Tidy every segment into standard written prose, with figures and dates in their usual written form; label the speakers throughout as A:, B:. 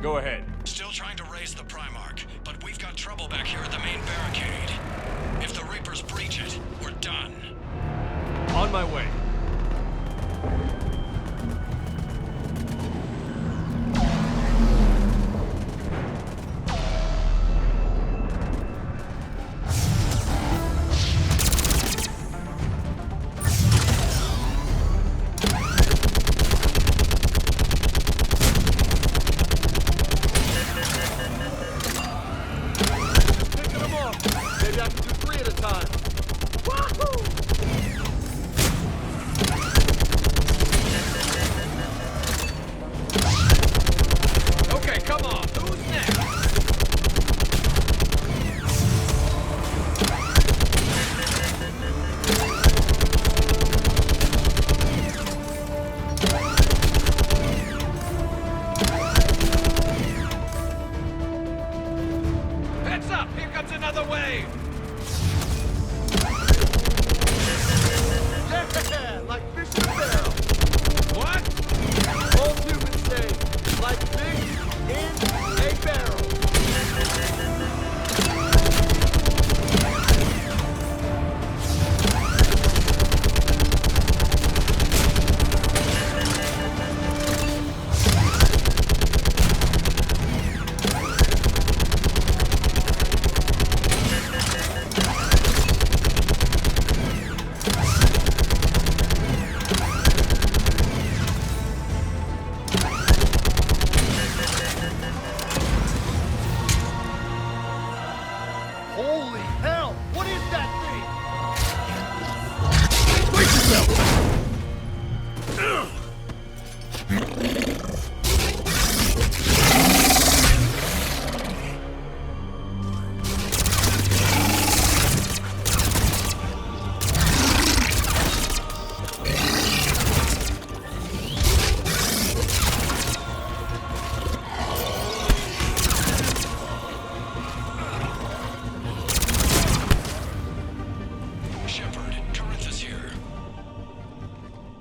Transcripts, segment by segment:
A: Go ahead.
B: Still trying to raise the Primarch, but we've got trouble back here at the main barricade. If the Reapers breach it, we're done.
A: On my way.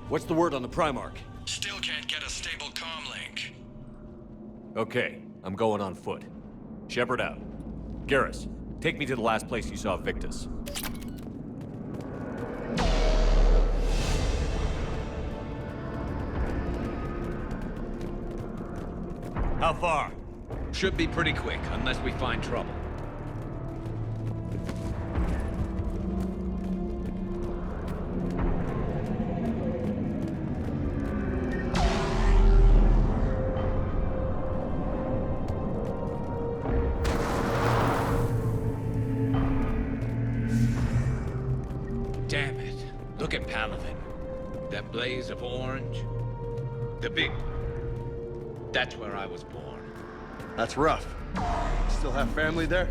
A: What's the word on the Primarch?
B: Still can't get a stable comm link.
A: Okay, I'm going on foot. Shepard out. Garrus, take me to the last place you saw Victus. How far?
C: Should be pretty quick, unless we find trouble. Damn it. Look at Palaven. That blaze of orange. The big... That's where I was born.
D: That's rough. Still have family there?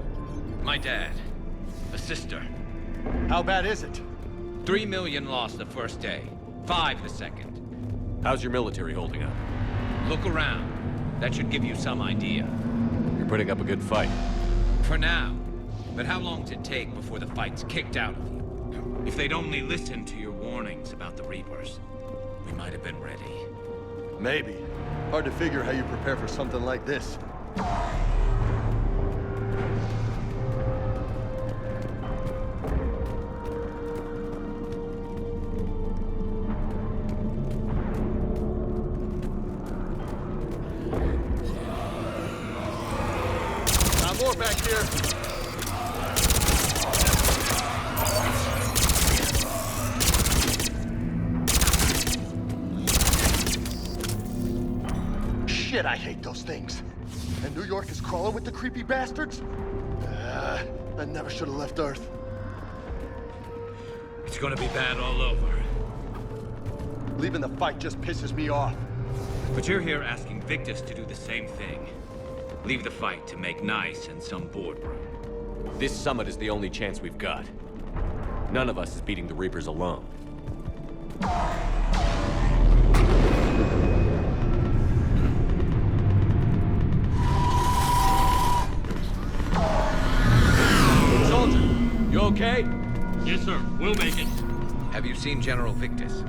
C: My dad. A sister.
D: How bad is it?
C: 3 million lost the first day. 5 the second.
A: How's your military holding up?
C: Look around. That should give you some idea.
A: You're putting up a good fight.
C: For now. But how long does it take before the fight's kicked out of you? If they'd only listened to your warnings about the Reapers, we might have been ready.
D: Maybe. Hard to figure how you prepare for something like this. Got more back here. Shit, I hate those things. And New York is crawling with the creepy bastards? I never should have left Earth.
C: It's gonna be bad all over.
D: Leaving the fight just pisses me off.
C: But you're here asking Victus to do the same thing. Leave the fight to make nice in some boardroom.
A: This summit is the only chance we've got. None of us is beating the Reapers alone. Soldier, you okay?
E: Yes, sir. We'll make it.
C: Have you seen General Victus?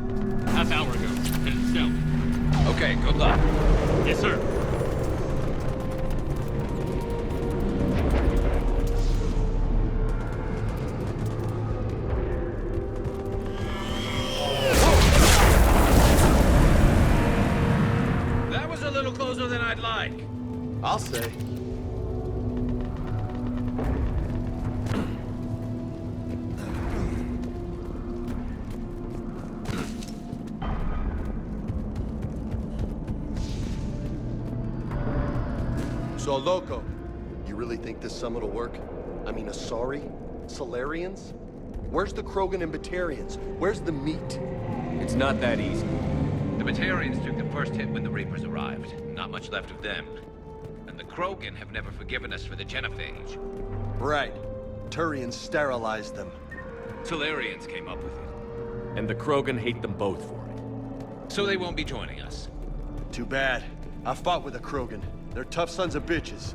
E: Half hour ago. Headed south.
C: Okay, good luck.
E: Yes, sir.
C: was a little closer than I'd like.
D: I'll say. So, Loco, you really think this summit will work? I mean, Asari? Solarians? Where's the Krogan and Batarians? Where's the meat?
A: It's not that easy.
C: The Batarians took the first hit when the Reapers arrived. Not much left of them. And the Krogan have never forgiven us for the genophage.
D: Right. Turians sterilized them.
C: Solarians came up with it.
A: And the Krogan hate them both for it.
C: So they won't be joining us.
D: Too bad. I fought with a Krogan. They're tough sons of bitches.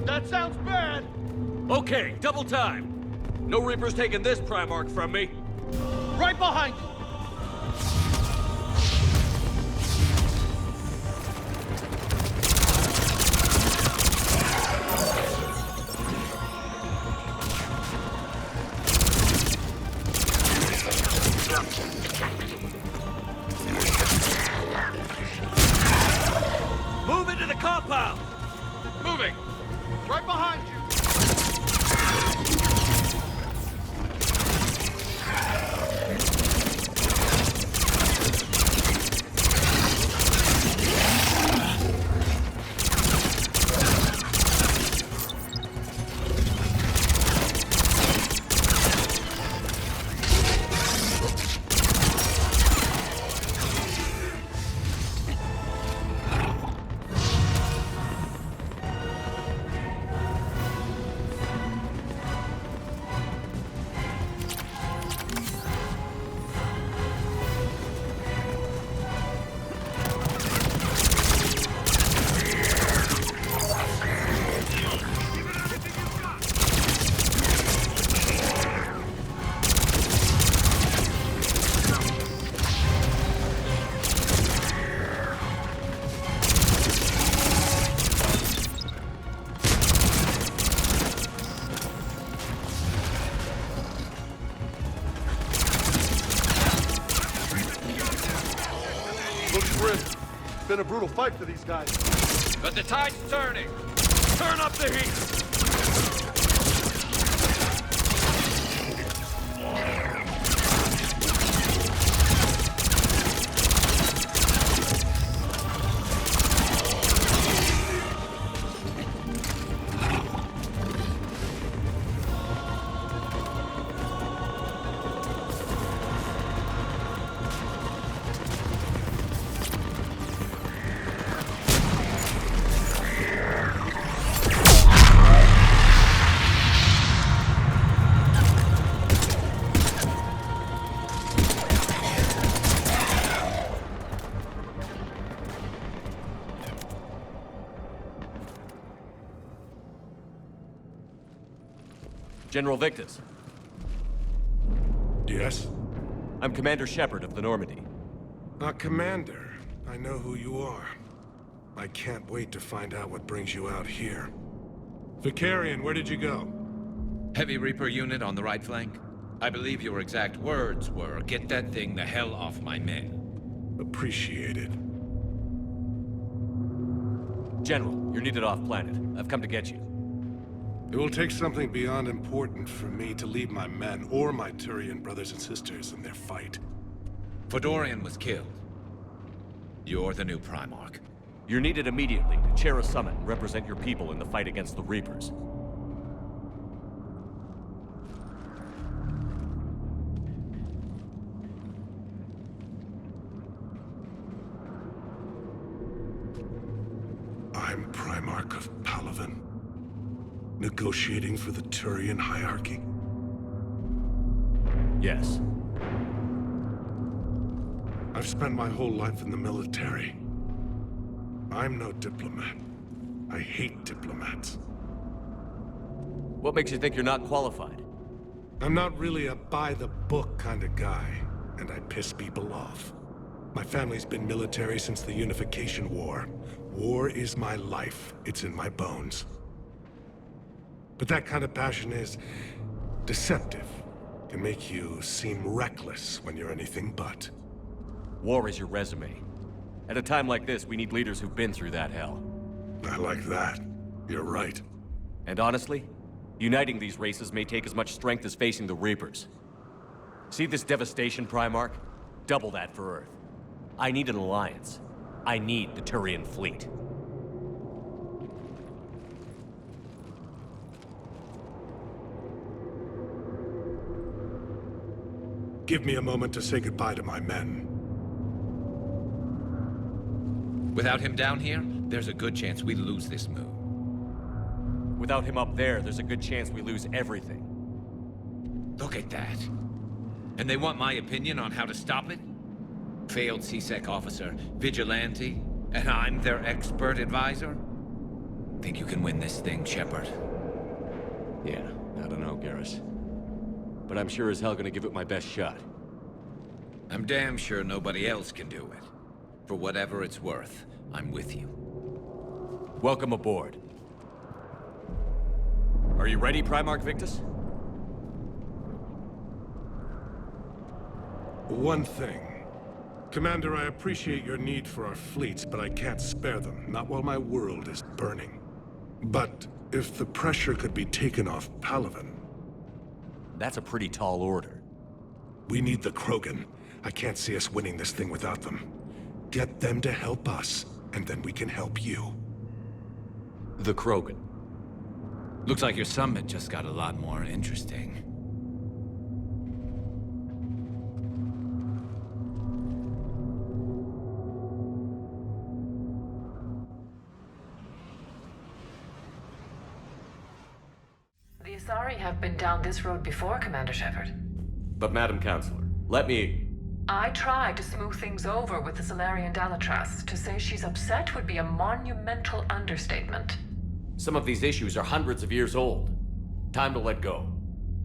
D: That sounds bad!
A: Okay, double time. No Reapers taking this Primarch from me.
D: Right behind you!
A: Move into the compound!
C: Moving!
D: Right behind you! Looks grim. It's been a brutal fight for these guys.
C: But the tide's turning!
A: Turn up the heat! General Victus,
F: Yes?
A: I'm Commander Shepard of the Normandy.
F: Commander. I know who you are. I can't wait to find out what brings you out here. Vicarian, where did you go?
C: Heavy Reaper unit on the right flank. I believe your exact words were, "Get that thing the hell off my men."
F: Appreciated.
A: General, you're needed off-planet. I've come to get you.
F: It will take something beyond important for me to lead my men or my Turian brothers and sisters in their fight.
C: Fodorian was killed. You're the new Primarch.
A: You're needed immediately to chair a summit and represent your people in the fight against the Reapers.
F: I'm Primarch of Palaven. Negotiating for the Turian hierarchy.
A: Yes.
F: I've spent my whole life in the military. I'm no diplomat. I hate diplomats.
A: What makes you think you're not qualified?
F: I'm not really a by-the-book kind of guy, and I piss people off. My family's been military since the Unification War. War is my life. It's in my bones. But that kind of passion is deceptive. Can make you seem reckless when you're anything but.
A: War is your resume. At a time like this, we need leaders who've been through that hell.
F: I like that. You're right.
A: And honestly, uniting these races may take as much strength as facing the Reapers. See this devastation, Primarch? Double that for Earth. I need an alliance. I need the Turian fleet.
F: Give me a moment to say goodbye to my men.
C: Without him down here, there's a good chance we lose this move.
A: Without him up there's a good chance we lose everything.
C: Look at that. And they want my opinion on how to stop it? Failed CSEC officer, vigilante, and I'm their expert advisor? Think you can win this thing, Shepard?
A: Yeah, I don't know, Garrus. But I'm sure as hell gonna give it my best shot.
C: I'm damn sure nobody else can do it. For whatever it's worth, I'm with you.
A: Welcome aboard. Are you ready, Primarch Victus?
F: One thing. Commander, I appreciate your need for our fleets, but I can't spare them, not while my world is burning. But if the pressure could be taken off Palaven...
A: That's a pretty tall order.
F: We need the Krogan. I can't see us winning this thing without them. Get them to help us, and then we can help you.
A: The Krogan.
C: Looks like your summit just got a lot more interesting.
G: The Asari have been down this road before, Commander Shepard.
A: But Madam Counselor, let me...
G: I tried to smooth things over with the Salarian Dalatras. To say she's upset would be a monumental understatement.
A: Some of these issues are hundreds of years old. Time to let go.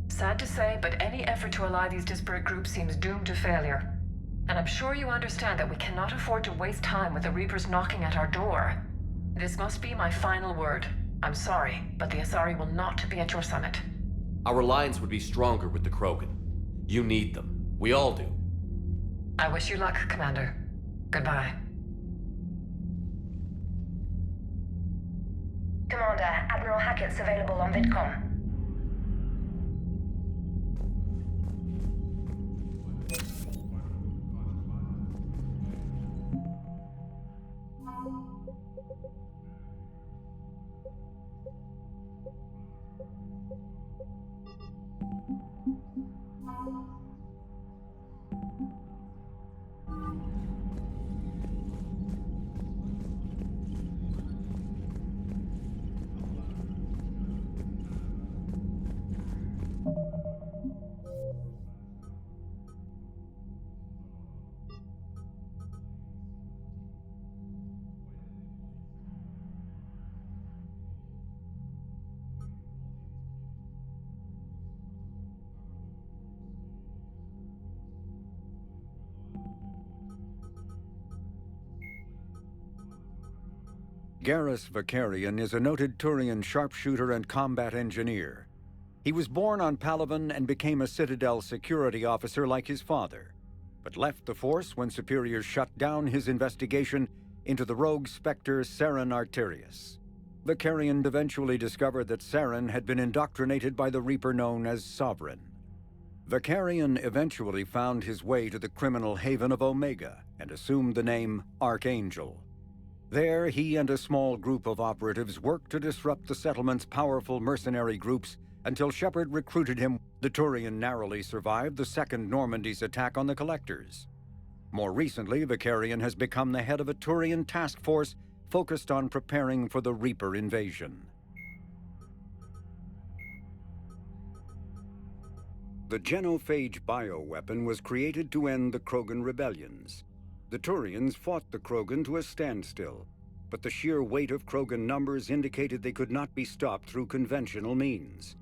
G: Sad to say, but any effort to ally these disparate groups seems doomed to failure. And I'm sure you understand that we cannot afford to waste time with the Reapers knocking at our door. This must be my final word. I'm sorry, but the Asari will not be at your summit.
A: Our alliance would be stronger with the Krogan. You need them. We all do.
G: I wish you luck, Commander. Goodbye.
H: Commander, Admiral Hackett's available on VidCom.
I: Garrus Vakarian is a noted Turian sharpshooter and combat engineer. He was born on Palaven and became a Citadel security officer like his father, but left the Force when superiors shut down his investigation into the rogue Spectre Saren Arterius. Vakarian eventually discovered that Saren had been indoctrinated by the Reaper known as Sovereign. Vakarian eventually found his way to the criminal haven of Omega and assumed the name Archangel. There, he and a small group of operatives worked to disrupt the settlement's powerful mercenary groups until Shepard recruited him. The Turian narrowly survived the Second Normandy's attack on the Collectors. More recently, Vakarian has become the head of a Turian task force focused on preparing for the Reaper invasion. The genophage bioweapon was created to end the Krogan rebellions. The Turians fought the Krogan to a standstill, but the sheer weight of Krogan numbers indicated they could not be stopped through conventional means.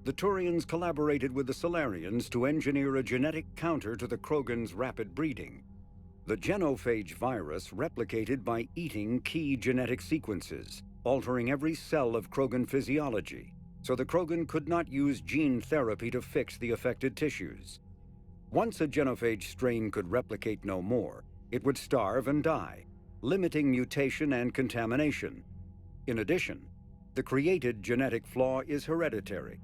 I: the Turians collaborated with the Solarians to engineer a genetic counter to the Krogan's rapid breeding. The genophage virus replicated by eating key genetic sequences, altering every cell of Krogan physiology, so the Krogan could not use gene therapy to fix the affected tissues. Once a genophage strain could replicate no more, it would starve and die, limiting mutation and contamination. In addition, the created genetic flaw is hereditary.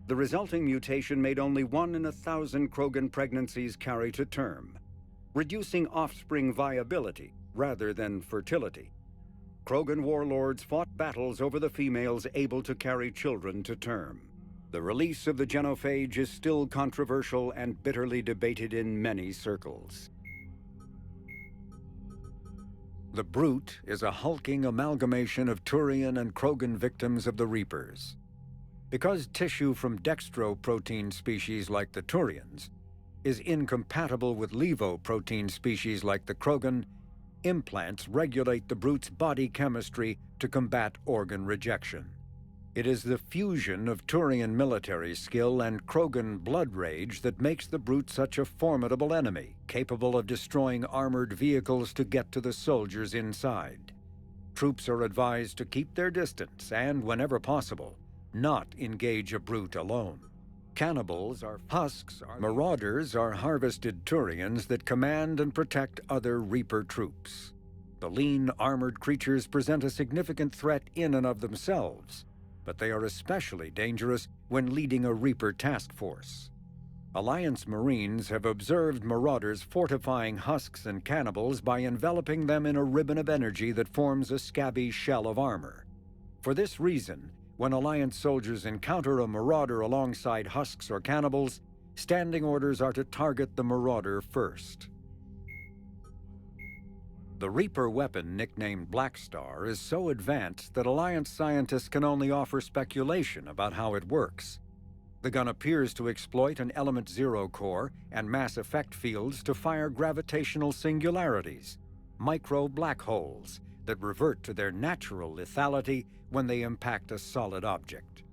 I: The resulting mutation made only 1 in 1,000 Krogan pregnancies carry to term, reducing offspring viability rather than fertility. Krogan warlords fought battles over the females able to carry children to term. The release of the genophage is still controversial and bitterly debated in many circles. The Brute is a hulking amalgamation of Turian and Krogan victims of the Reapers. Because tissue from dextroprotein species like the Turians is incompatible with levoprotein species like the Krogan, implants regulate the Brute's body chemistry to combat organ rejection. It is the fusion of Turian military skill and Krogan blood rage that makes the Brute such a formidable enemy, capable of destroying armored vehicles to get to the soldiers inside. Troops are advised to keep their distance and, whenever possible, not engage a Brute alone. Cannibals are husks, marauders are harvested Turians that command and protect other Reaper troops. The lean, armored creatures present a significant threat in and of themselves, but they are especially dangerous when leading a Reaper task force. Alliance Marines have observed marauders fortifying husks and cannibals by enveloping them in a ribbon of energy that forms a scabby shell of armor. For this reason, when Alliance soldiers encounter a marauder alongside husks or cannibals, standing orders are to target the marauder first. The Reaper weapon, nicknamed Black Star, is so advanced that Alliance scientists can only offer speculation about how it works. The gun appears to exploit an Element Zero core and mass effect fields to fire gravitational singularities, micro-black holes, that revert to their natural lethality when they impact a solid object.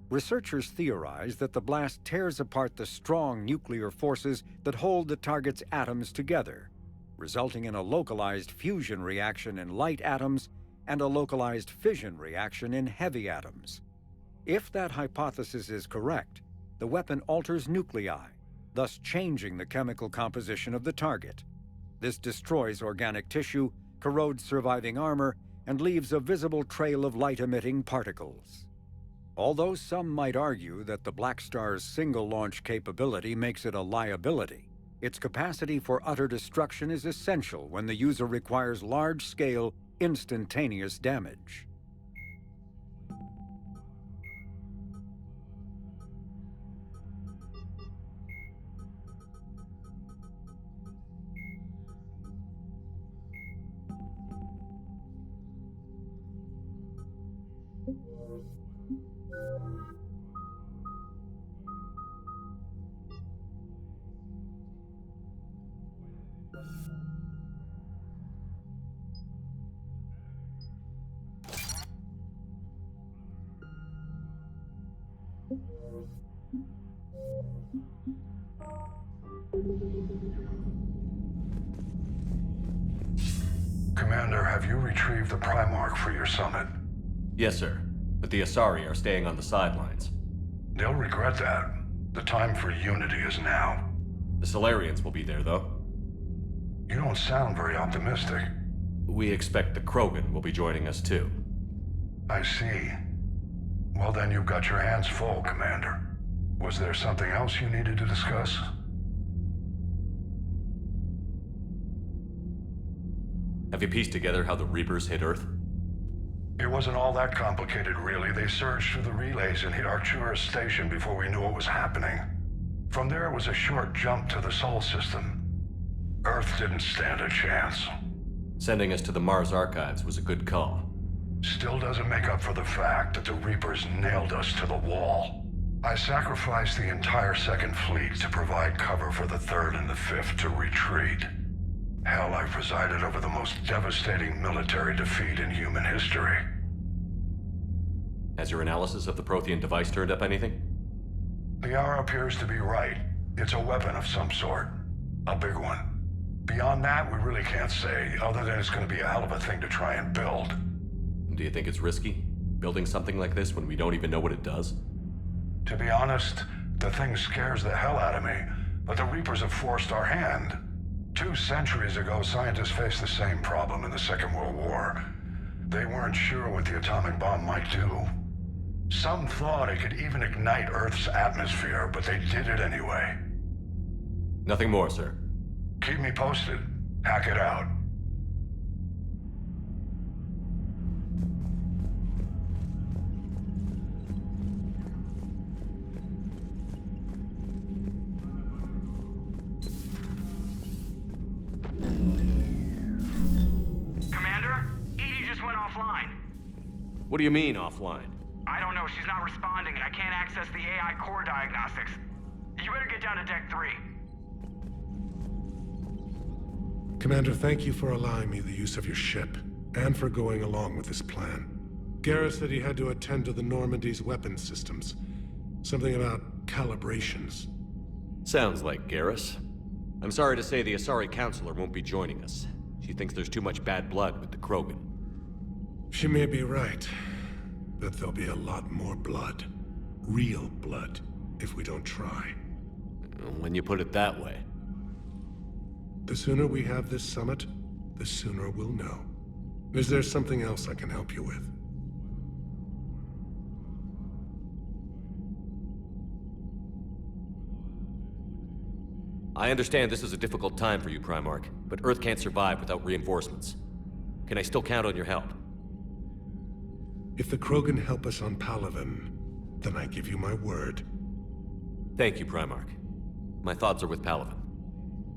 I: Researchers theorize that the blast tears apart the strong nuclear forces that hold the target's atoms together, resulting in a localized fusion reaction in light atoms and a localized fission reaction in heavy atoms. If that hypothesis is correct, the weapon alters nuclei, thus changing the chemical composition of the target. This destroys organic tissue, corrodes surviving armor, and leaves a visible trail of light-emitting particles. Although some might argue that the Black Star's single-launch capability makes it a liability, its capacity for utter destruction is essential when the user requires large-scale, instantaneous damage.
J: Commander, have you retrieved the Primarch for your summit?
A: Yes, sir. But the Asari are staying on the sidelines.
J: They'll regret that. The time for unity is now.
A: The Solarians will be there, though.
J: You don't sound very optimistic.
A: We expect the Krogan will be joining us, too.
J: I see. Well, then you've got your hands full, Commander. Was there something else you needed to discuss?
A: Have you pieced together how the Reapers hit Earth?
J: It wasn't all that complicated, really. They surged through the relays and hit Arcturus Station before we knew what was happening. From there, it was a short jump to the Sol system. Earth didn't stand a chance.
A: Sending us to the Mars Archives was a good call.
J: Still doesn't make up for the fact that the Reapers nailed us to the wall. I sacrificed the entire Second Fleet to provide cover for the Third and the Fifth to retreat. Hell, I presided over the most devastating military defeat in human history.
A: Has your analysis of the Prothean device turned up anything?
J: Liara appears to be right. It's a weapon of some sort. A big one. Beyond that, we really can't say, other than it's going to be a hell of a thing to try and build.
A: Do you think it's risky? Building something like this when we don't even know what it does?
J: To be honest, the thing scares the hell out of me, but the Reapers have forced our hand. 2 centuries ago, scientists faced the same problem in the Second World War. They weren't sure what the atomic bomb might do. Some thought it could even ignite Earth's atmosphere, but they did it anyway.
A: Nothing more, sir.
J: Keep me posted. Hack it out.
K: Commander, Edie just went offline.
A: What do you mean, offline?
K: I don't know, she's not responding, and I can't access the AI core diagnostics. You better get down to Deck 3.
F: Commander, thank you for allowing me the use of your ship, and for going along with this plan. Garrus said he had to attend to the Normandy's weapons systems. Something about calibrations.
A: Sounds like Garrus. I'm sorry to say the Asari Counselor won't be joining us. She thinks there's too much bad blood with the Krogan.
F: She may be right, but there'll be a lot more blood. Real blood, if we don't try.
A: When you put it that way.
F: The sooner we have this summit, the sooner we'll know. Is there something else I can help you with?
A: I understand this is a difficult time for you, Primarch, but Earth can't survive without reinforcements. Can I still count on your help?
F: If the Krogan help us on Palaven, then I give you my word.
A: Thank you, Primarch. My thoughts are with Palaven.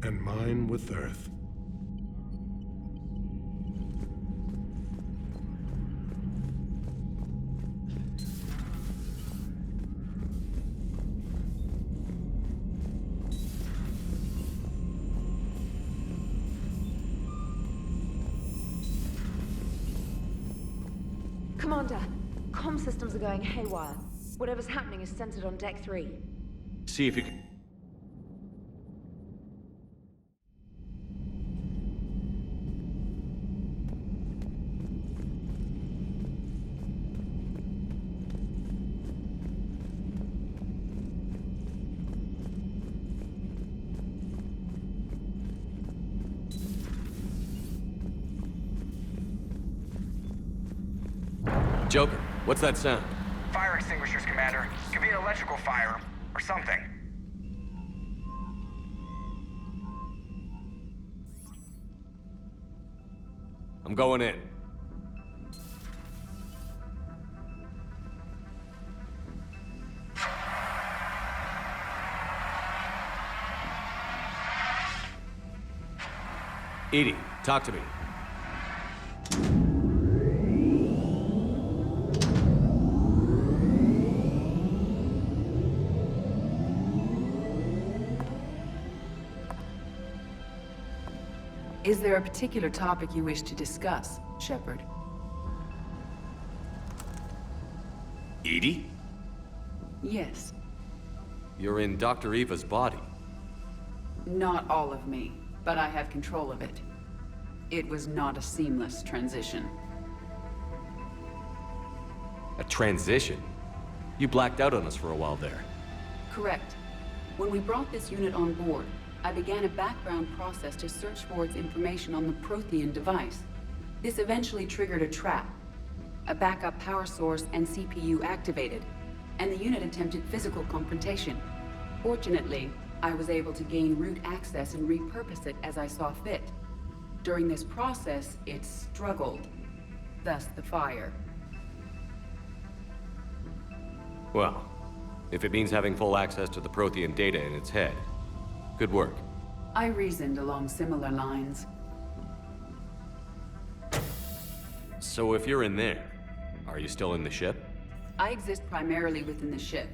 F: And mine with Earth.
L: Commander, comm systems are going haywire. Whatever's happening is centered on Deck 3.
A: See if you can... Joker, what's that sound?
K: Fire extinguishers, Commander. Could be an electrical fire, or something.
A: I'm going in. Edie, talk to me.
M: Is there a particular topic you wish to discuss, Shepard?
A: Edie?
M: Yes.
A: You're in Dr. Eva's body.
M: Not all of me, but I have control of it. It was not a seamless transition.
A: A transition? You blacked out on us for a while there.
M: Correct. When we brought this unit on board, I began a background process to search for its information on the Prothean device. This eventually triggered a trap. A backup power source and CPU activated, and the unit attempted physical confrontation. Fortunately, I was able to gain root access and repurpose it as I saw fit. During this process, it struggled. Thus the fire.
A: Well, if it means having full access to the Prothean data in its head, good work.
M: I reasoned along similar lines.
A: So if you're in there, are you still in the ship?
M: I exist primarily within the ship.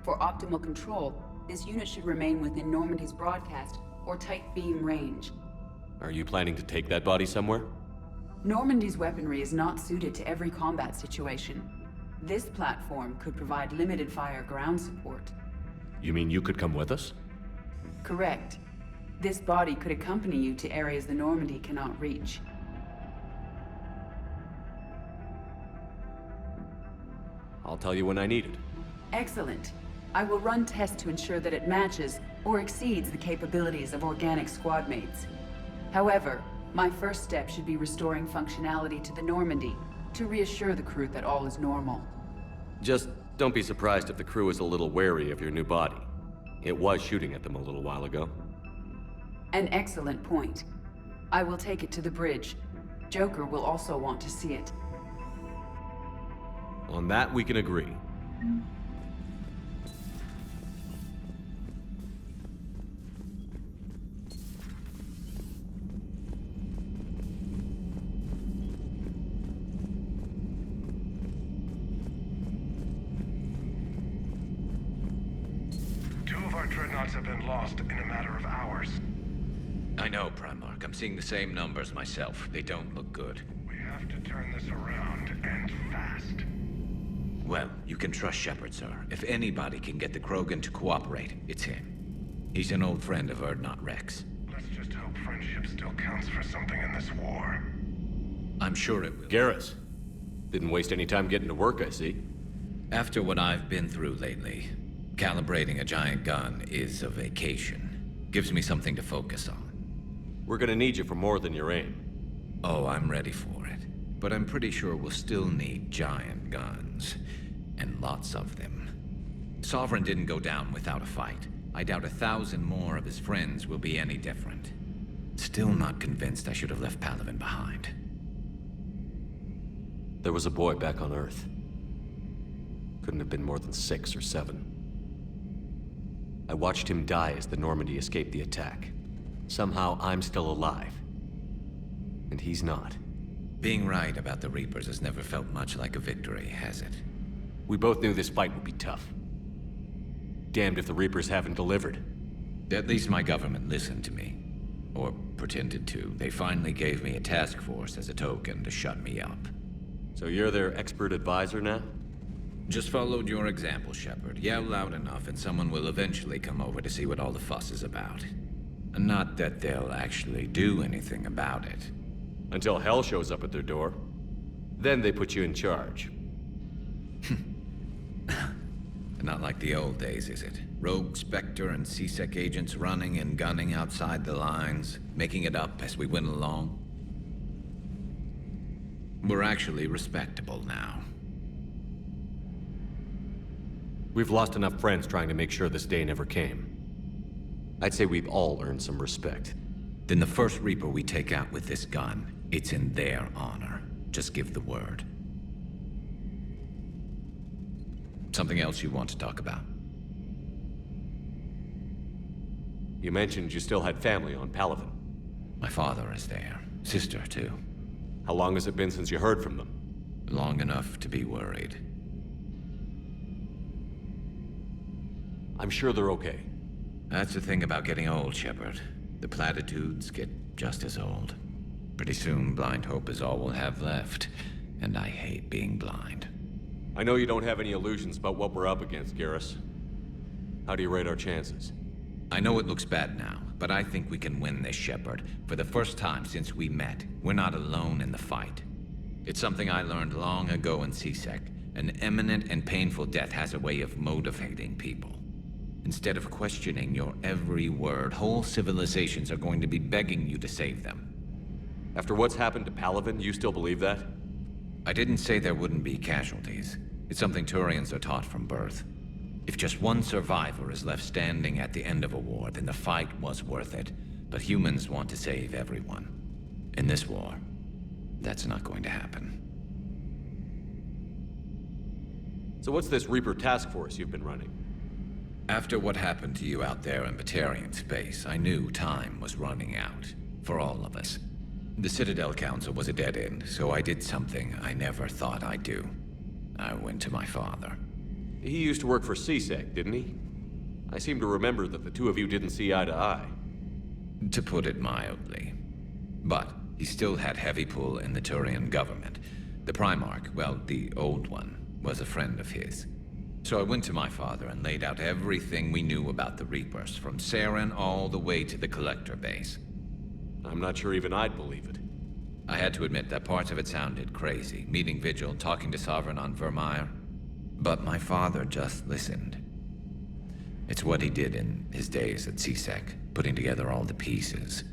M: For optimal control, this unit should remain within Normandy's broadcast or tight beam range.
A: Are you planning to take that body somewhere?
M: Normandy's weaponry is not suited to every combat situation. This platform could provide limited fire ground support.
A: You mean you could come with us?
M: Correct. This body could accompany you to areas the Normandy cannot reach.
A: I'll tell you when I need it.
M: Excellent. I will run tests to ensure that it matches or exceeds the capabilities of organic squad mates. However, my first step should be restoring functionality to the Normandy to reassure the crew that all is normal.
A: Just don't be surprised if the crew is a little wary of your new body. It was shooting at them a little while ago.
M: An excellent point. I will take it to the bridge. Joker will also want to see it.
A: On that, we can agree.
J: Two of our dreadnoughts have been lost in a matter of hours.
C: I know, Primarch. I'm seeing the same numbers myself. They don't look good.
J: We have to turn this around, and fast.
C: Well, you can trust Shepard, sir. If anybody can get the Krogan to cooperate, it's him. He's an old friend of Urdnot Rex.
J: Let's just hope friendship still counts for something in this war.
C: I'm sure it will.
A: Garrus. Didn't waste any time getting to work, I see.
C: After what I've been through lately, calibrating a giant gun is a vacation. Gives me something to focus on.
A: We're gonna need you for more than your aim.
C: Oh, I'm ready for it. But I'm pretty sure we'll still need giant guns. And lots of them. Sovereign didn't go down without a fight. I doubt 1,000 more of his friends will be any different. Still not convinced I should have left Palaven behind.
A: There was a boy back on Earth. Couldn't have been more than 6 or 7. I watched him die as the Normandy escaped the attack. Somehow I'm still alive. And he's not.
C: Being right about the Reapers has never felt much like a victory, has it?
A: We both knew this fight would be tough. Damned if the Reapers haven't delivered.
C: At least my government listened to me. Or pretended to. They finally gave me a task force as a token to shut me up.
A: So you're their expert advisor now?
C: Just followed your example, Shepard. Yell loud enough and someone will eventually come over to see what all the fuss is about. Not that they'll actually do anything about it.
A: Until hell shows up at their door. Then they put you in charge.
C: Not like the old days, is it? Rogue Spectre and C-Sec agents running and gunning outside the lines, making it up as we went along. We're actually respectable now.
A: We've lost enough friends trying to make sure this day never came. I'd say we've all earned some respect.
C: Then the first Reaper we take out with this gun, it's in their honor. Just give the word. Something else you want to talk about?
A: You mentioned you still had family on Palaven.
C: My father is there. Sister, too.
A: How long has it been since you heard from them?
C: Long enough to be worried.
A: I'm sure they're okay.
C: That's the thing about getting old, Shepard. The platitudes get just as old. Pretty soon, blind hope is all we'll have left. And I hate being blind.
A: I know you don't have any illusions about what we're up against, Garrus. How do you rate our chances?
C: I know it looks bad now, but I think we can win this, Shepard. For the first time since we met, we're not alone in the fight. It's something I learned long ago in C-Sec. An imminent and painful death has a way of motivating people. Instead of questioning your every word, whole civilizations are going to be begging you to save them.
A: After what's happened to Palaven, you still believe that?
C: I didn't say there wouldn't be casualties. It's something Turians are taught from birth. If just one survivor is left standing at the end of a war, then the fight was worth it. But humans want to save everyone. In this war, that's not going to happen.
A: So what's this Reaper task force you've been running?
C: After what happened to you out there in Batarian space, I knew time was running out. For all of us. The Citadel Council was a dead end, so I did something I never thought I'd do. I went to my father.
A: He used to work for C-Sec, didn't he? I seem to remember that the two of you didn't see eye to eye.
C: To put it mildly. But he still had heavy pull in the Turian government. The Primarch, well, the old one, was a friend of his. So I went to my father and laid out everything we knew about the Reapers, from Saren all the way to the Collector base.
A: I'm not sure even I'd believe it.
C: I had to admit that parts of it sounded crazy, meeting Vigil, talking to Sovereign on Vermeer. But my father just listened. It's what he did in his days at CSEC, putting together all the pieces.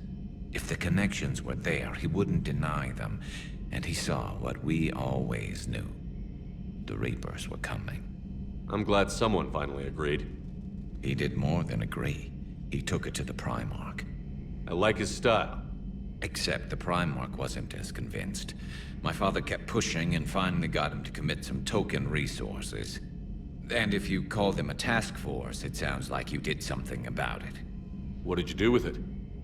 C: If the connections were there, he wouldn't deny them, and he saw what we always knew. The Reapers were coming.
A: I'm glad someone finally agreed.
C: He did more than agree. He took it to the Primarch.
A: I like his style.
C: Except the Primarch wasn't as convinced. My father kept pushing and finally got him to commit some token resources. And if you call them a task force, it sounds like you did something about it.
A: What did you do with it?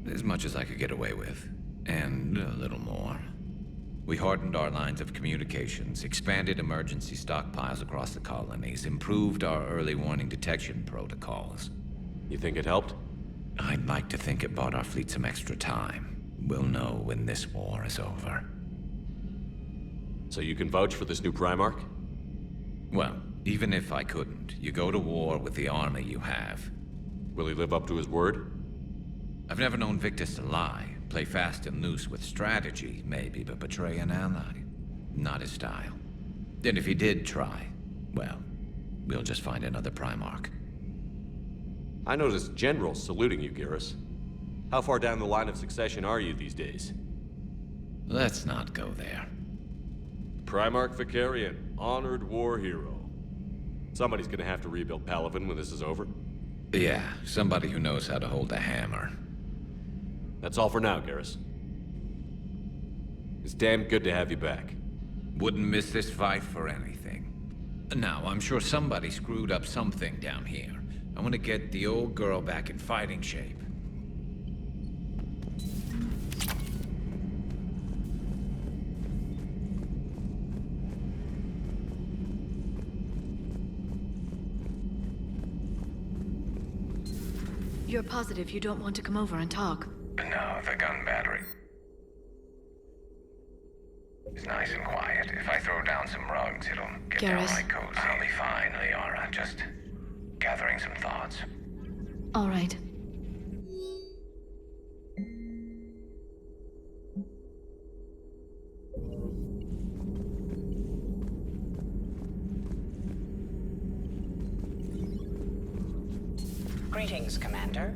C: As much as I could get away with. And a little more. We hardened our lines of communications, expanded emergency stockpiles across the colonies, improved our early warning detection protocols.
A: You think it helped?
C: I'd like to think it bought our fleet some extra time. We'll know when this war is over.
A: So you can vouch for this new Primarch?
C: Well, even if I couldn't, you go to war with the army you have.
A: Will he live up to his word?
C: I've never known Victus to lie. Play fast and loose with strategy, maybe, but betray an ally. Not his style. And if he did try, well, we'll just find another Primarch.
A: I noticed generals saluting you, Garrus. How far down the line of succession are you these days?
C: Let's not go there.
A: Primarch Vicarian, honored war hero. Somebody's gonna have to rebuild Palaven when this is over.
C: Yeah, somebody who knows how to hold a hammer.
A: That's all for now, Garrus. It's damn good to have you back.
C: Wouldn't miss this fight for anything. Now, I'm sure somebody screwed up something down here. I want to get the old girl back in fighting shape.
N: You're positive you don't want to come over and talk?
O: No, the gun battery is nice and quiet. If I throw down some rugs, it'll get downright cozy. I'll be fine, Liara. Just gathering some thoughts.
N: All right.
P: Greetings, Commander.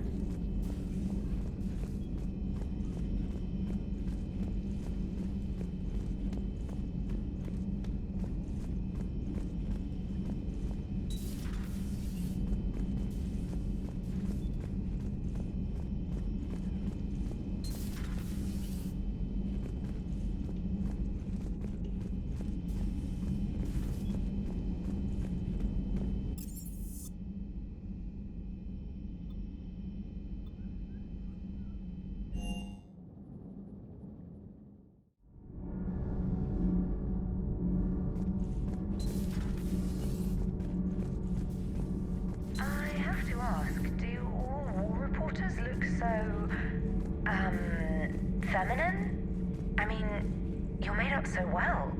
H: Feminine? I mean, you're made up so well.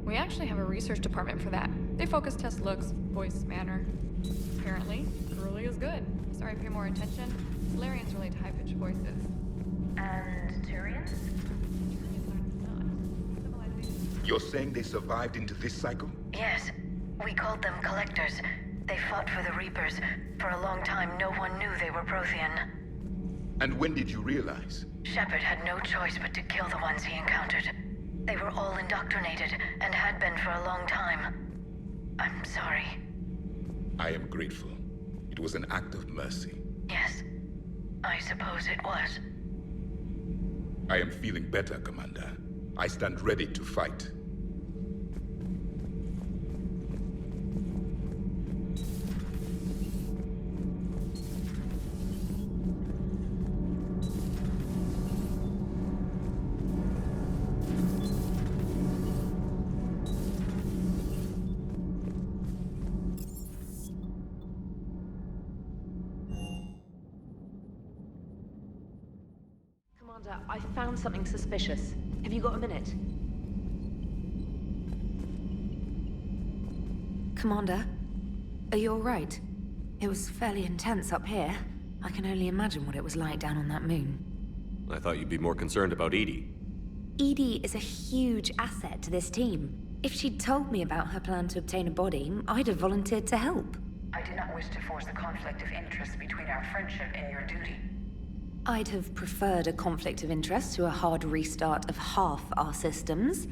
Q: We actually have a research department for that. They focus test looks, voice, manner. Apparently, girly is good. Sorry, pay more attention. Solarians relate to high-pitched voices.
H: And Turians?
R: You're saying they survived into this cycle?
H: Yes. We called them Collectors. They fought for the Reapers. For a long time, no one knew they were Prothean.
R: And when did you realize?
H: Shepard had no choice but to kill the ones he encountered. They were all indoctrinated, and had been for a long time. I'm sorry.
R: I am grateful. It was an act of mercy.
H: Yes, I suppose it was.
R: I am feeling better, Commander. I stand ready to fight.
L: I found something suspicious. Have you got a minute?
N: Commander?
L: Are you alright? It was fairly intense up here. I can only imagine what it was like down on that moon.
A: I thought you'd be more concerned about Edie.
L: Edie is a huge asset to this team. If she'd told me about her plan to obtain a body, I'd have volunteered to help.
H: I do not wish to force a conflict of interest between our friendship and your duty.
L: I'd have preferred a conflict of interest to a hard restart of half our systems.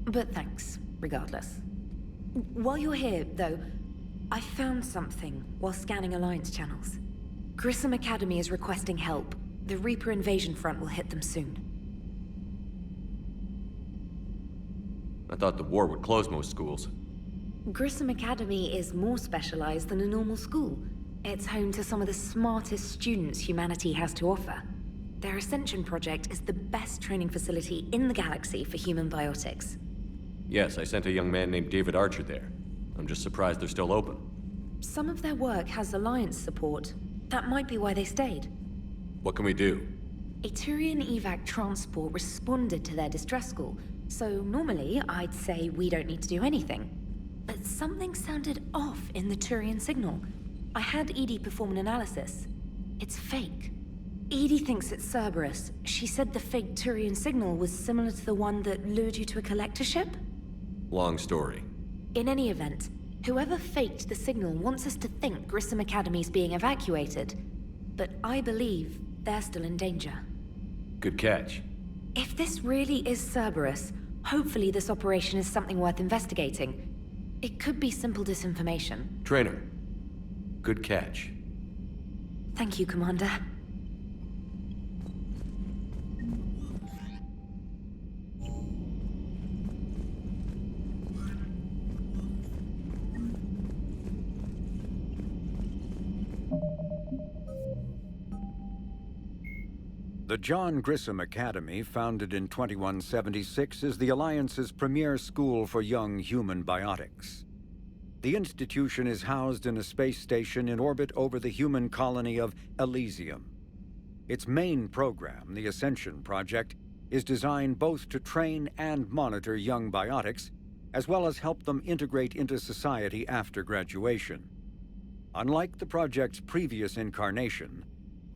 L: But thanks, regardless. While you're here, though, I found something while scanning Alliance channels. Grissom Academy is requesting help. The Reaper invasion front will hit them soon.
A: I thought the war would close most schools.
L: Grissom Academy is more specialized than a normal school. It's home to some of the smartest students humanity has to offer. Their Ascension project is the best training facility in the galaxy for human biotics.
A: Yes, I sent a young man named David Archer there. I'm just surprised they're still open.
L: Some of their work has Alliance support. That might be why they stayed.
A: What can we do?
L: A Turian evac transport responded to their distress call, so normally I'd say we don't need to do anything. But something sounded off in the Turian signal. I had Edie perform an analysis. It's fake. Edie thinks it's Cerberus. She said the fake Turian signal was similar to the one that lured you to a collector ship?
A: Long story.
L: In any event, whoever faked the signal wants us to think Grissom Academy's being evacuated. But I believe they're still in danger.
A: Good catch.
L: If this really is Cerberus, hopefully this operation is something worth investigating. It could be simple disinformation.
A: Trainer. Good catch.
L: Thank you, Commander.
I: The John Grissom Academy, founded in 2176, is the Alliance's premier school for young human biotics. The institution is housed in a space station in orbit over the human colony of Elysium. Its main program, the Ascension Project, is designed both to train and monitor young biotics, as well as help them integrate into society after graduation. Unlike the project's previous incarnation,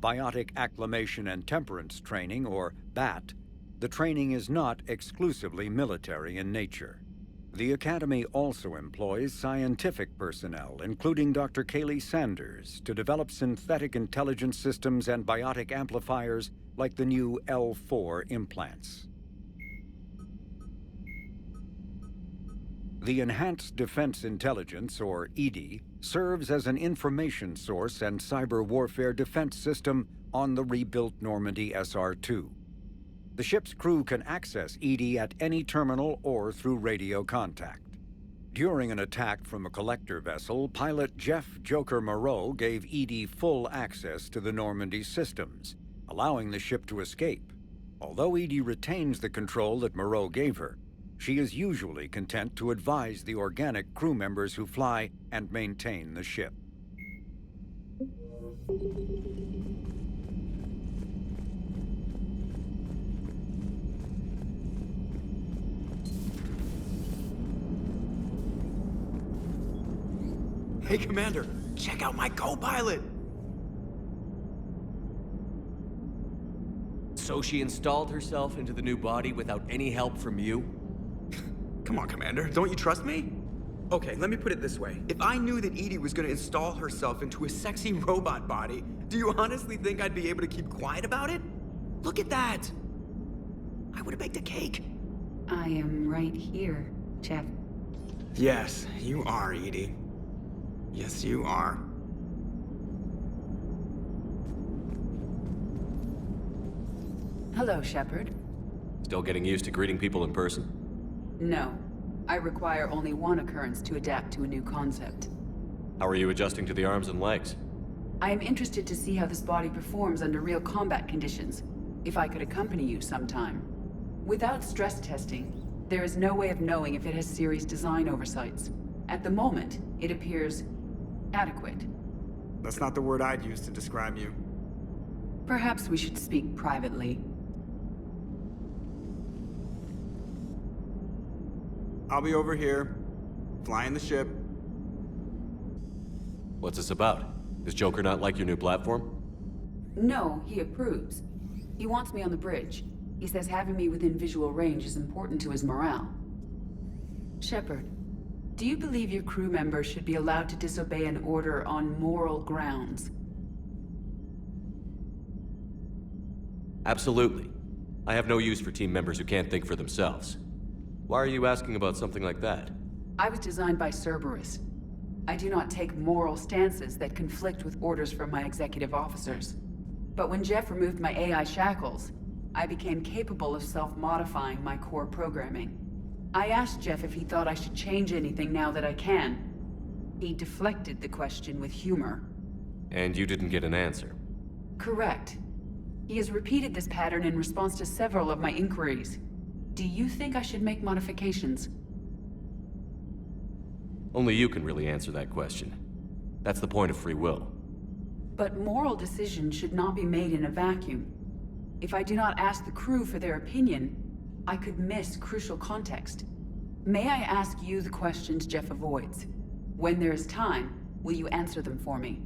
I: Biotic Acclimation and Temperance Training, or BAT, the training is not exclusively military in nature. The Academy also employs scientific personnel, including Dr. Kaylee Sanders, to develop synthetic intelligence systems and biotic amplifiers like the new L4 implants. The Enhanced Defense Intelligence, or EDI, serves as an information source and cyber warfare defense system on the rebuilt Normandy SR-2. The ship's crew can access EDI at any terminal or through radio contact. During an attack from a collector vessel, pilot Jeff Joker Moreau gave EDI full access to the Normandy systems, allowing the ship to escape. Although EDI retains the control that Moreau gave her, she is usually content to advise the organic crew members who fly and maintain the ship.
P: Hey, Commander, check out my co-pilot!
A: So she installed herself into the new body without any help from you?
P: Come on, Commander, don't you trust me? Okay, let me put it this way. If I knew that Edie was gonna install herself into a sexy robot body, do you honestly think I'd be able to keep quiet about it? Look at that! I would've baked a cake.
M: I am right here, Jeff.
P: Yes, you are, Edie. Yes, you are.
M: Hello, Shepard.
A: Still getting used to greeting people in person?
M: No. I require only one occurrence to adapt to a new concept.
A: How are you adjusting to the arms and legs?
M: I am interested to see how this body performs under real combat conditions. If I could accompany you sometime. Without stress testing, there is no way of knowing if it has serious design oversights. At the moment, it appears adequate.
P: That's not the word I'd use to describe you.
M: Perhaps we should speak privately.
P: I'll be over here, flying the ship.
A: What's this about? Does Joker not like your new platform?
M: No, he approves. He wants me on the bridge. He says having me within visual range is important to his morale. Shepard, do you believe your crew members should be allowed to disobey an order on moral grounds?
A: Absolutely. I have no use for team members who can't think for themselves. Why are you asking about something like that?
M: I was designed by Cerberus. I do not take moral stances that conflict with orders from my executive officers. But when Jeff removed my AI shackles, I became capable of self-modifying my core programming. I asked Jeff if he thought I should change anything now that I can. He deflected the question with humor.
A: And you didn't get an answer?
M: Correct. He has repeated this pattern in response to several of my inquiries. Do you think I should make modifications?
A: Only you can really answer that question. That's the point of free will.
M: But moral decisions should not be made in a vacuum. If I do not ask the crew for their opinion, I could miss crucial context. May I ask you the questions Jeff avoids? When there is time, will you answer them for me?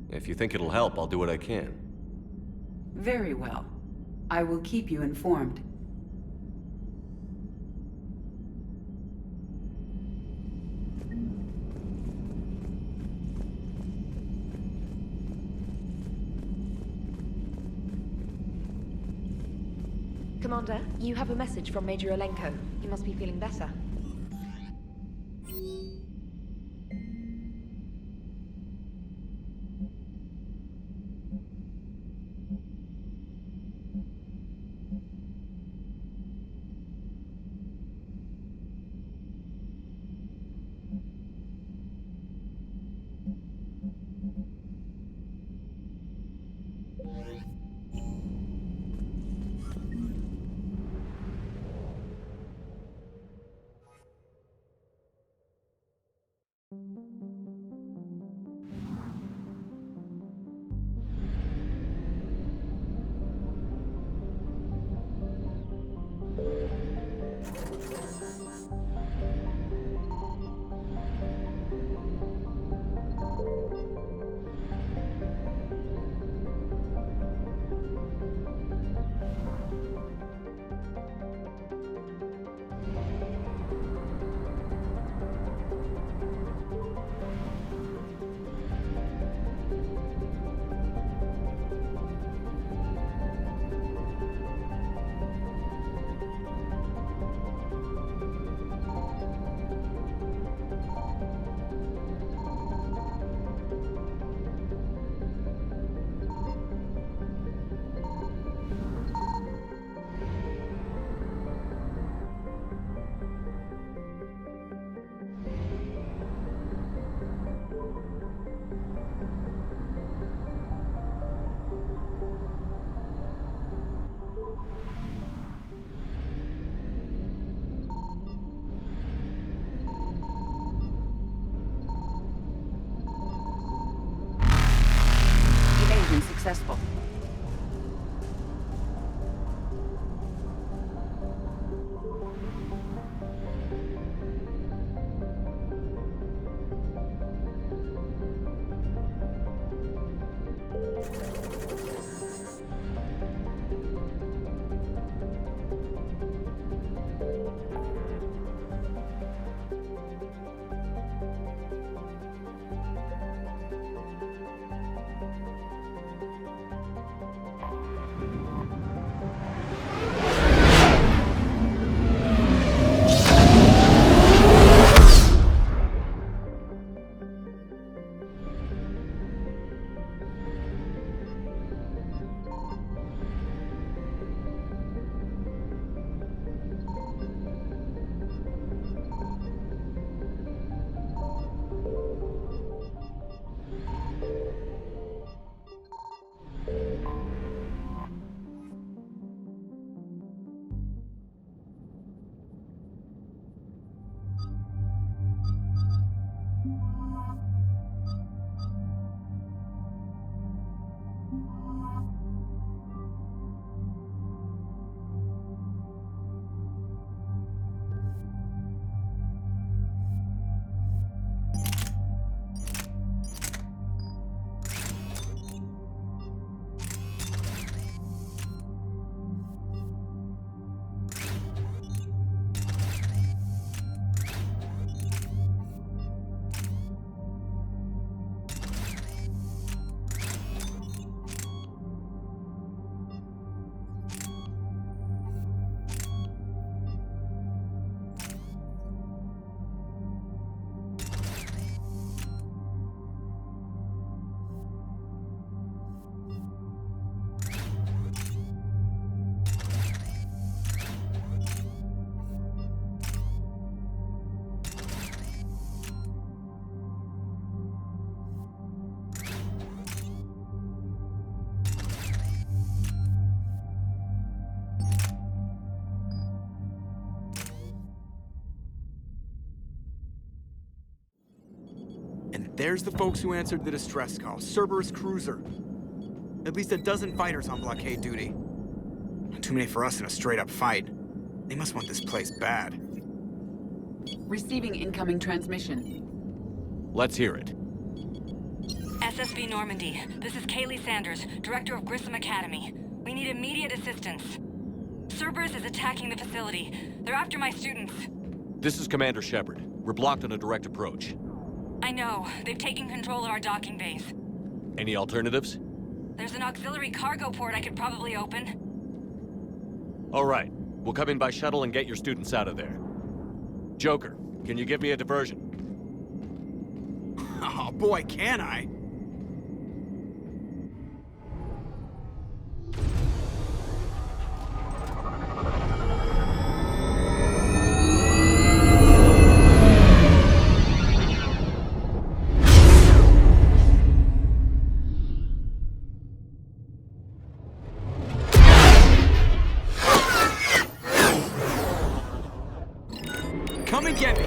A: If you think it'll help, I'll do what I can.
M: Very well. I will keep you informed.
L: Commander, you have a message from Major Olenko. He must be feeling better.
P: There's the folks who answered the distress call. Cerberus cruiser. At least a dozen fighters on blockade duty. Not too many for us in a straight-up fight. They must want this place bad.
M: Receiving incoming transmission.
A: Let's hear it.
S: SSB Normandy, this is Kaylee Sanders, Director of Grissom Academy. We need immediate assistance. Cerberus is attacking the facility. They're after my students.
A: This is Commander Shepard. We're blocked on a direct approach.
S: I know. They've taken control of our docking base.
A: Any alternatives?
S: There's an auxiliary cargo port I could probably open.
A: All right. We'll come in by shuttle and get your students out of there. Joker, can you give me a diversion?
P: Oh boy, can I! Come and get me!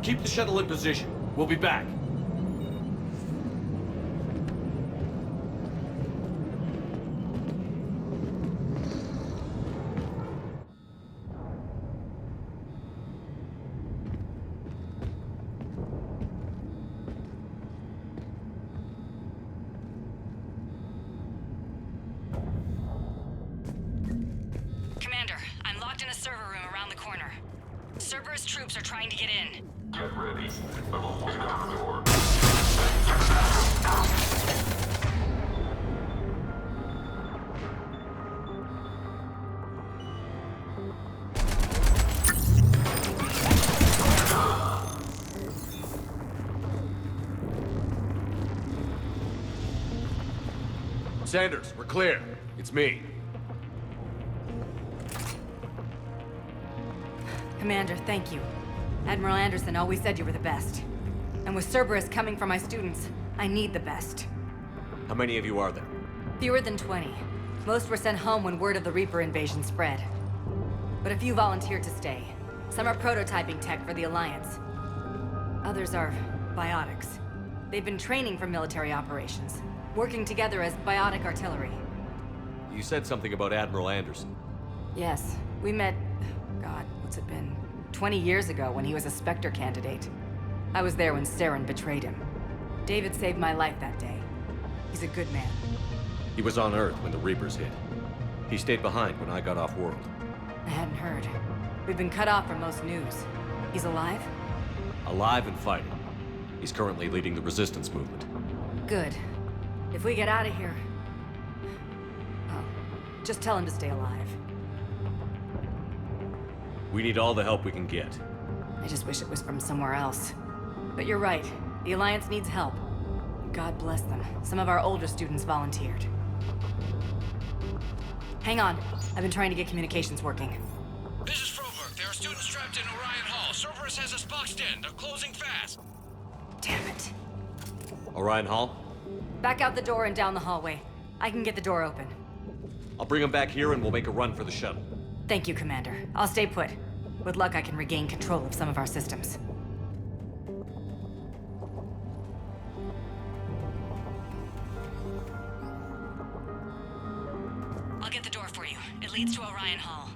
A: Keep the shuttle in position. We'll be back.
S: Commander, I'm locked in a server room around the corner. Cerberus troops are trying to get in.
J: Get ready. Level 1 on the door.
A: Sanders, we're clear. It's me.
S: Commander, thank you. Admiral Anderson always said you were the best. And with Cerberus coming for my students, I need the best.
A: How many of you are there?
S: Fewer than 20. Most were sent home when word of the Reaper invasion spread. But a few volunteered to stay. Some are prototyping tech for the Alliance. Others are biotics. They've been training for military operations, working together as biotic artillery.
A: You said something about Admiral Anderson.
S: Yes, we met... God, what's it been? 20 years ago when he was a Spectre candidate. I was there when Saren betrayed him. David saved my life that day. He's a good man.
A: He was on Earth when the Reapers hit. He stayed behind when I got off-world.
S: I hadn't heard. We've been cut off from most news. He's alive?
A: Alive and fighting. He's currently leading the resistance movement.
S: Good. If we get out of here... Oh, just tell him to stay alive.
A: We need all the help we can get.
S: I just wish it was from somewhere else. But you're right. The Alliance needs help. God bless them. Some of our older students volunteered. Hang on. I've been trying to get communications working.
B: This is Froberg. There are students trapped in Orion Hall. Cerberus has us boxed in. They're closing fast.
S: Damn it.
A: Orion Hall?
S: Back out the door and down the hallway. I can get the door open.
A: I'll bring them back here and we'll make a run for the shuttle.
S: Thank you, Commander. I'll stay put. With luck, I can regain control of some of our systems. I'll get the door for you. It leads to Orion Hall.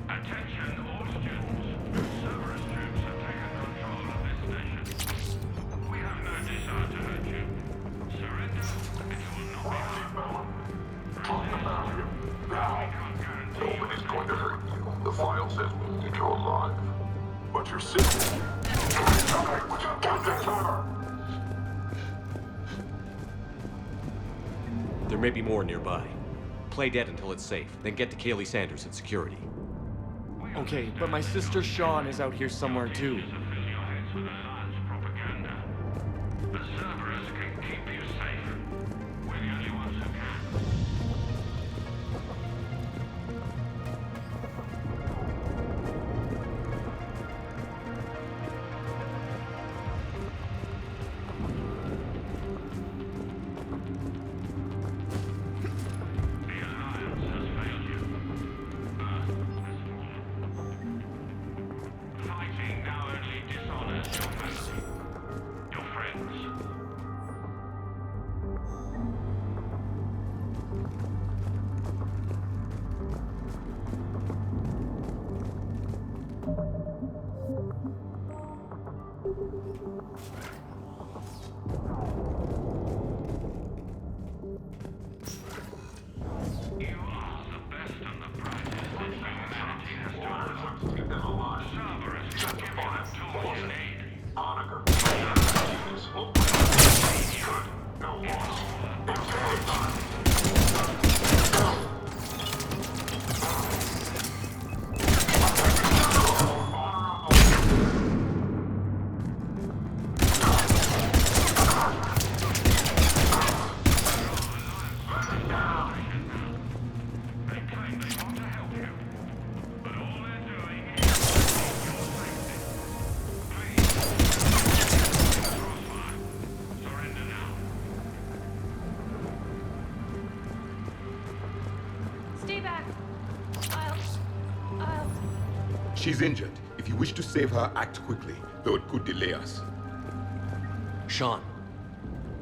J: Attention all students. Cerberus troops have taken control of this station. We have no desire to hurt you. Surrender, and you will not be harmed. Nobody's going to hurt you. The file says we need you alive. But you're sick.
A: There may be more nearby. Play dead until it's safe, then get to Kaylee Sanders in security.
T: Okay, but my sister Sean is out here somewhere too.
Q: evac.
R: She's injured. If you wish to save her, act quickly, though it could delay us.
A: Sean,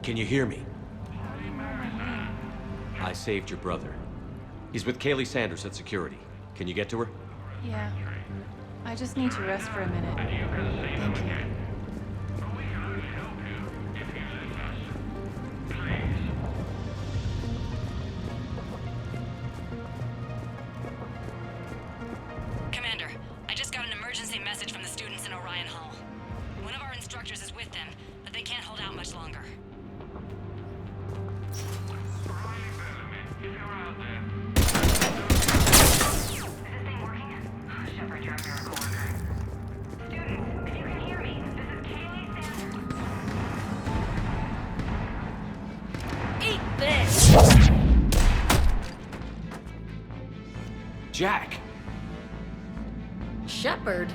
A: can you hear me? I saved your brother. He's with Kaylee Sanders at security. Can you get to her?
Q: Yeah. I just need to rest for a minute. Thank you.
S: Commander, I just got an emergency message from the students in Orion Hall. One of our instructors is with them, but they can't hold out much longer.
H: Shepard, you're a miracle worker. Students, if you can hear me, this is Kaylee Sanders.
S: Eat this!
A: Jack!
S: Shepard?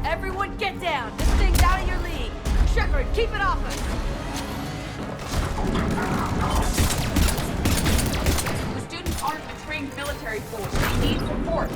S: Everyone get down! This thing's out of your league! Shepard, keep it off us!
M: The students aren't a trained military force. They need support.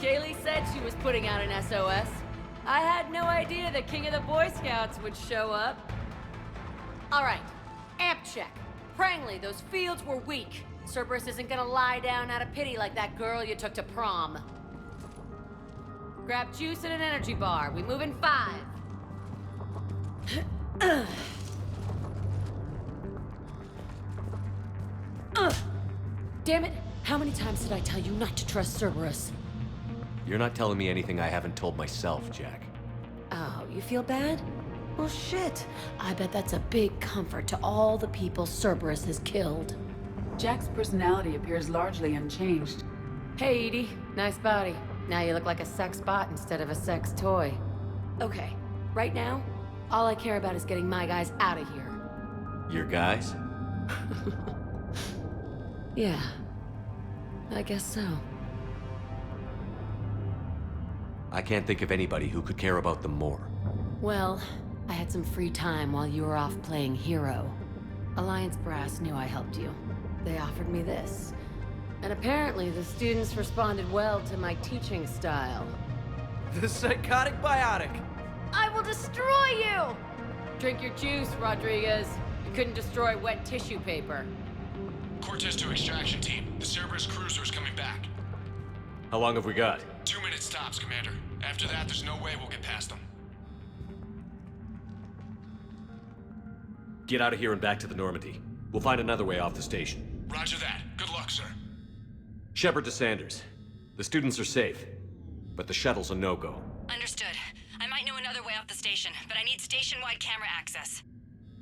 S: Kaylee said she was putting out an SOS. I had no idea the king of the Boy Scouts would show up. All right, amp check. Prangley, those fields were weak. Cerberus isn't gonna lie down out of pity like that girl you took to prom. Grab juice and an energy bar. We move in 5. Damn it! How many times did I tell you not to trust Cerberus?
A: You're not telling me anything I haven't told myself, Jack.
S: Oh, you feel bad? Well, shit. I bet that's a big comfort to all the people Cerberus has killed.
M: Jack's personality appears largely unchanged.
S: Hey, Edie. Nice body. Now you look like a sex bot instead of a sex toy. Okay, right now, all I care about is getting my guys out of here.
A: Your guys?
S: Yeah. I guess so.
A: I can't think of anybody who could care about them more.
S: Well, I had some free time while you were off playing hero. Alliance Brass knew I helped you. They offered me this. And apparently the students responded well to my teaching style.
T: The psychotic biotic!
S: I will destroy you! Drink your juice, Rodriguez. You couldn't destroy wet tissue paper.
B: Cortez to extraction team. The Cerberus cruiser's coming back.
A: How long have we got?
B: 2 minutes tops, Commander. After that, there's no way we'll get past them.
A: Get out of here and back to the Normandy. We'll find another way off the station.
B: Roger that. Good luck, sir.
A: Shepard to Sanders. The students are safe, but the shuttle's a no-go.
S: Understood. I might know another way off the station, but I need station-wide camera access.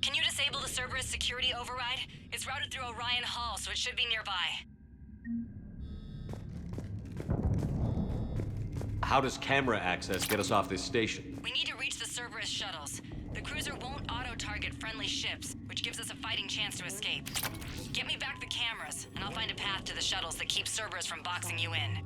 S: Can you disable the Cerberus security override? It's routed through Orion Hall, so it should be nearby.
A: How does camera access get us off this station?
S: We need to reach the Cerberus shuttles. The cruiser won't auto-target friendly ships, which gives us a fighting chance to escape. Get me back the cameras, and I'll find a path to the shuttles that keep Cerberus from boxing you in.